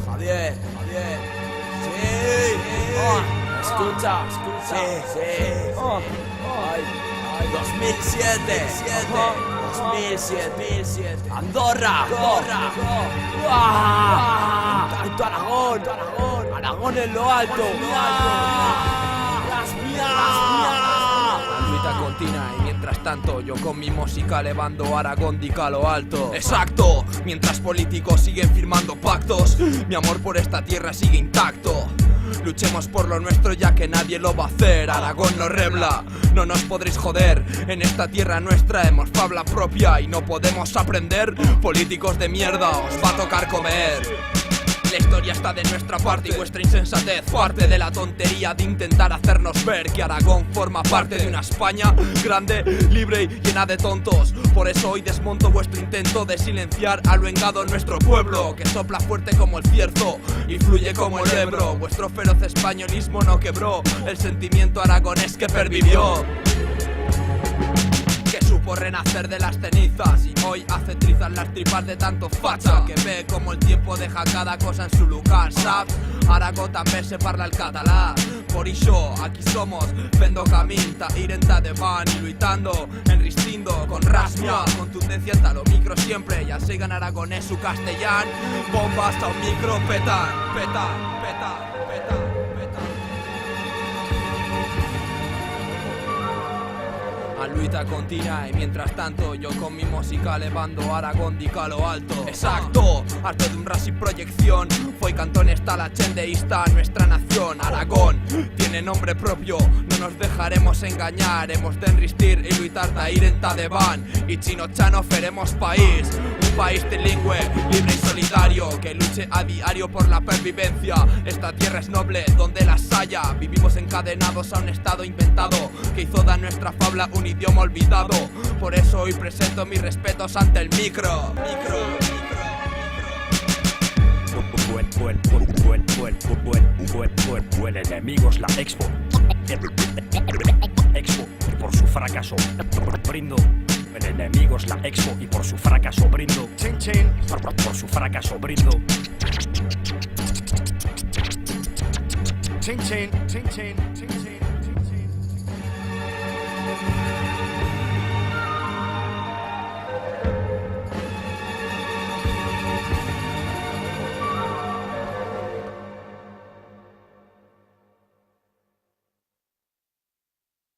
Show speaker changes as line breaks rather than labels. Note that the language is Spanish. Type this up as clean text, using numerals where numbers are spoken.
Javier. Javier. Sí. Escucha. Sí. 2007. Andorra. Alto Aragón en lo alto.
La luita continua y mientras tanto yo con mi música elevando Aragón dica a lo alto. Exacto, mientras políticos siguen firmando pactos, mi amor por esta tierra sigue intacto. Luchemos por lo nuestro ya que nadie lo va a hacer. Aragón no rebla, no nos podréis joder. En esta tierra nuestra hemos fabla propia y no podemos aprender. Políticos de mierda, os va a tocar comer. La historia está de nuestra parte y vuestra insensatez parte de la tontería de intentar hacernos ver que Aragón forma parte de una España grande, libre y llena de tontos. Por eso hoy desmonto vuestro intento de silenciar al vengado nuestro pueblo, que sopla fuerte como el cierzo y fluye como el Ebro. Vuestro feroz españolismo no quebró el sentimiento aragonés que pervivió, que supo renacer de las cenizas y hoy hace trizas las tripas de tanto facha que ve como el tiempo deja cada cosa en su lugar, ¿sabes? Aragón també se parla el català, por això aquí somos fendo camín ta irenta de van y luitando, enristindo con rasmia, contundencia hasta lo micro siempre, ya sigan aragonés su castellán, bombas hasta un micro petan. A luita continua y mientras tanto yo con mi música elevando Aragón dica a lo alto. Exacto, arte de un ras y proyección, foi cantón está la chendeísta nuestra nación. Aragón tiene nombre propio, no nos dejaremos engañar, hemos de enristir y luitar ta ir en ta de van y chino-chano feremos país. Un país trilingüe, libre y solidario, que luche a diario por la pervivencia. Esta tierra es noble, donde las haya. Vivimos encadenados a un estado inventado que hizo de nuestra fabla un idioma olvidado. Por eso hoy presento mis respetos ante el micro.
Buen enemigos la Expo. Expo y por su fracaso brindo. Buen enemigos la Expo y por su fracaso brindo. Chin chin. Por su fracaso brindo. Chin chin.